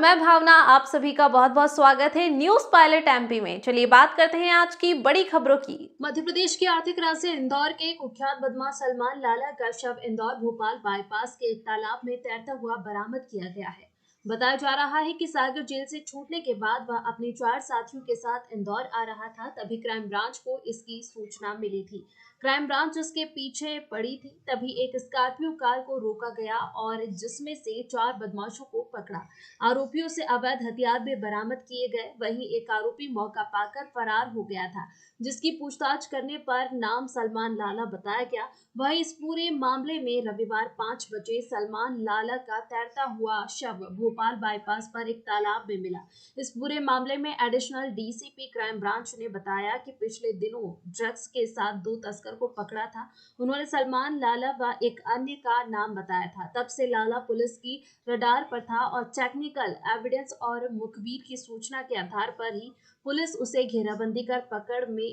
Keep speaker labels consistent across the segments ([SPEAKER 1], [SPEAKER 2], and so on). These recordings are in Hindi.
[SPEAKER 1] मैं भावना, आप सभी का बहुत बहुत स्वागत है न्यूज पायलट एमपी में। चलिए बात करते हैं आज की बड़ी खबरों की।
[SPEAKER 2] मध्य प्रदेश के आर्थिक राज्य इंदौर के कुख्यात बदमाश सलमान लाला का शव इंदौर भोपाल बाईपास के एक तालाब में तैरता हुआ बरामद किया गया है। बताया जा रहा है कि सागर जेल से छूटने के बाद वह अपने 4 साथियों के साथ इंदौर आ रहा था, तभी क्राइम ब्रांच को इसकी सूचना मिली थी। क्राइम ब्रांच उसके पीछे पड़ी थी, तभी एक स्कॉर्पियो कार को रोका गया और जिसमें से 4 बदमाशों को पकड़ा। आरोपियों से अवैध हथियार भी बरामद किए गए। वहीं एक आरोपी मौका पाकर फरार हो गया था, जिसकी पूछताछ करने पर नाम सलमान लाला बताया गया। वहीं इस पूरे मामले में रविवार 5 बजे सलमान लाला का तैरता हुआ शव भोपाल बाईपास पर एक तालाब में मिला। इस पूरे मामले में एडिशनल डीसीपी क्राइम ब्रांच ने बताया कि पिछले दिनों ड्रग्स के साथ 2 तस्कर को पकड़ा था। उन्होंने सलमान लाला व एक अन्य का नाम बताया था। तब से लाला पुलिस की रडार पर था और टेक्निकल एविडेंस और मुखबिर की सूचना के आधार पर ही पुलिस उसे घेराबंदी कर पकड़ में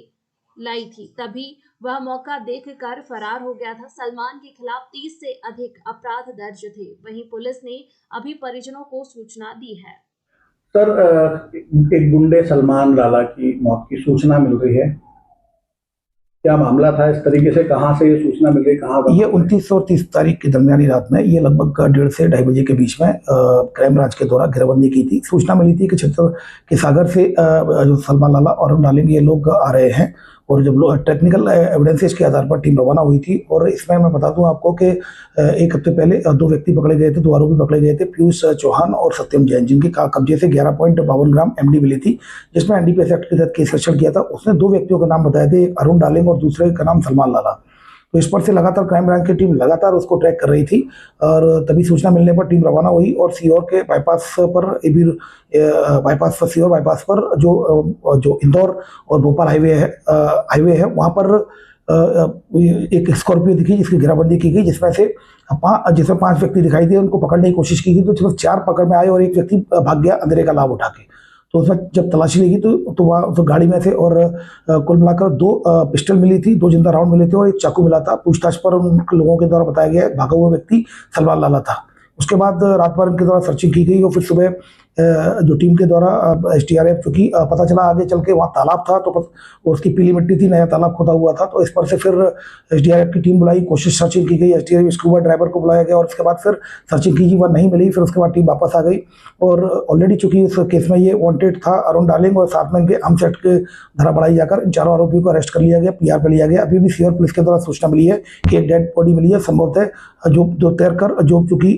[SPEAKER 2] लाई थी। तभी वह मौका देखकर फरार हो गया था। सलमान के खिलाफ 30 से अधिक अपराध दर्ज थे। वहीं पुलिस ने अभी परिजनों को सूचना दी है।
[SPEAKER 3] सर, एक गुंडे सलमान लाला की मौत की सूचना मिल रही है, क्या मामला था? इस तरीके से कहां से ये सूचना मिल रही, कहां?
[SPEAKER 4] ये 29 और 30 तारीख की दरमियानी रात में, ये लगभग 1:30 से 2:30 बजे के बीच में क्राइम ब्रांच के द्वारा घेराबंदी की थी। सूचना मिली थी कि छत्तीसगढ़ के सागर से जो सलमान लाला और अरुण डालिंग ये लोग आ रहे हैं, और जब टेक्निकल एविडेंसेस के आधार पर टीम रवाना हुई थी। और इसमें मैं बता दूं आपको कि 1 हफ्ते पहले 2 व्यक्ति पकड़े गए थे, 2 आरोपी पकड़े गए थे, पीयूष चौहान और सत्यम जैन, जिनके कब्जे से 11.52 ग्राम एमडी मिली थी, जिसमें एनडीपीएस एक्ट के तहत केस रजिस्टर किया था। उसने 2 व्यक्तियों का नाम बताए थे, एक अरुण डालिंग और दूसरे का नाम सलमान लाला। तो इस पर से लगातार क्राइम ब्रांच की टीम लगातार उसको ट्रैक कर रही थी, और तभी सूचना मिलने पर टीम रवाना हुई और सीहोर के बाईपास पर सीहोर बाईपास पर जो इंदौर और भोपाल हाईवे है वहाँ पर एक स्कॉर्पियो दिखी, जिसकी घेराबंदी की गई, जिसमें 5 व्यक्ति दिखाई दिए। उनको पकड़ने की कोशिश की गई तो सिर्फ 4 पकड़ में आए और एक व्यक्ति भाग गया अंधेरे का लाभ उठा के। तो उसमें जब तलाशी ली तो वहाँ उस गाड़ी में से और कुल मिलाकर 2 पिस्टल मिली थी, 2 जिंदा राउंड मिले थे और एक चाकू मिला था। पूछताछ पर उन लोगों के द्वारा बताया गया भागा हुआ व्यक्ति सलमान लाला था। उसके बाद रात भर इनके द्वारा सर्चिंग की गई और फिर सुबह जो टीम के द्वारा एसडीआरएफ, क्योंकि पता चला आगे चल के वहाँ तालाब था तो उसकी पीली मिट्टी थी, नया तालाब खोदा हुआ था, तो इस पर से फिर एसडीआरएफ की टीम बुलाई, कोशिश सर्चिंग की गई, एसडीआरएफ स्कूबा ड्राइवर को बुलाया गया और उसके बाद फिर सर्चिंग की गई, वह नहीं मिली। फिर उसके बाद टीम वापस आ गई और ऑलरेडी चूंकि इस केस में ये वांटेड था अरुण डालिंग, और साथ में इनके आर्म्स एक्ट के धारा बढ़ाई जाकर इन 4 आरोपियों को अरेस्ट कर लिया गया, पीआर पर लिया गया। अभी भी सीहोर पुलिस के द्वारा सूचना मिली है कि एक डेड बॉडी मिली है, संभवतः जो तैरकर जो चूंकि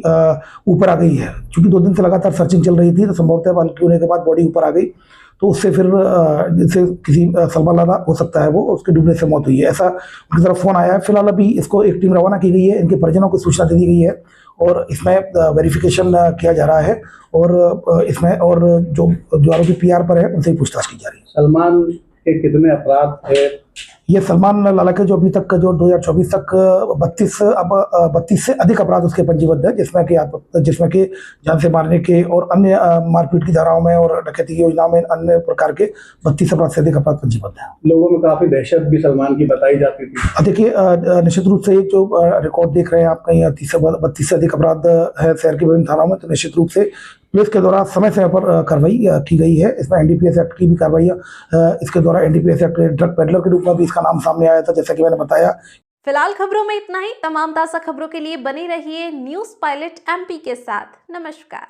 [SPEAKER 4] ऊपर आ गई है, चूंकि 2 दिन से लगातार सर्चिंग चल रही थी, तो संभवतः बल्कि होने के बाद बॉडी ऊपर आ गई, तो उससे फिर जिससे किसी सलमान लाला हो सकता है वो उसके डूबने से मौत हुई है, ऐसा उनकी तरफ फोन आया है। फिलहाल अभी इसको एक टीम रवाना की गई है, इनके परिजनों को सूचना दे दी गई है और इसमें वेरिफिकेशन किया जा रहा है और इसमें और जो आरोपी पीआर पर है उनसे ही पूछताछ की जा रही है।
[SPEAKER 3] सलमान के कितने अपराध थे?
[SPEAKER 4] ये सलमान लाला के जो अभी तक जो 2024 तक 32 से अधिक अपराध उसके पंजीबद्ध है, जिसमें कि जान से मारने के और अन्य मारपीट की धाराओं में और डकैती की योजनाओं में अन्य प्रकार के 32 अपराध से अधिक अपराध पंजीबद्ध है।
[SPEAKER 3] लोगों में काफी दहशत भी सलमान की बताई जाती थी।
[SPEAKER 4] देखिए, निश्चित रूप से जो रिकॉर्ड देख रहे हैं आप, कहीं 32 से अधिक अपराध है शहर की विभिन्न थानाओं में, तो निश्चित रूप से पुलिस के द्वारा समय समय पर कार्रवाई की गई है। इसमें एनडीपीएस एक्ट की भी कार्रवाई, इसके द्वारा एनडीपीएस एक्ट ड्रग पेडलर के रूप में भी इसका नाम सामने आया था, जैसा कि मैंने बताया।
[SPEAKER 1] फिलहाल खबरों में इतना ही। तमाम ताज़ा खबरों के लिए बने रहिए न्यूज पायलट एमपी के साथ। नमस्कार।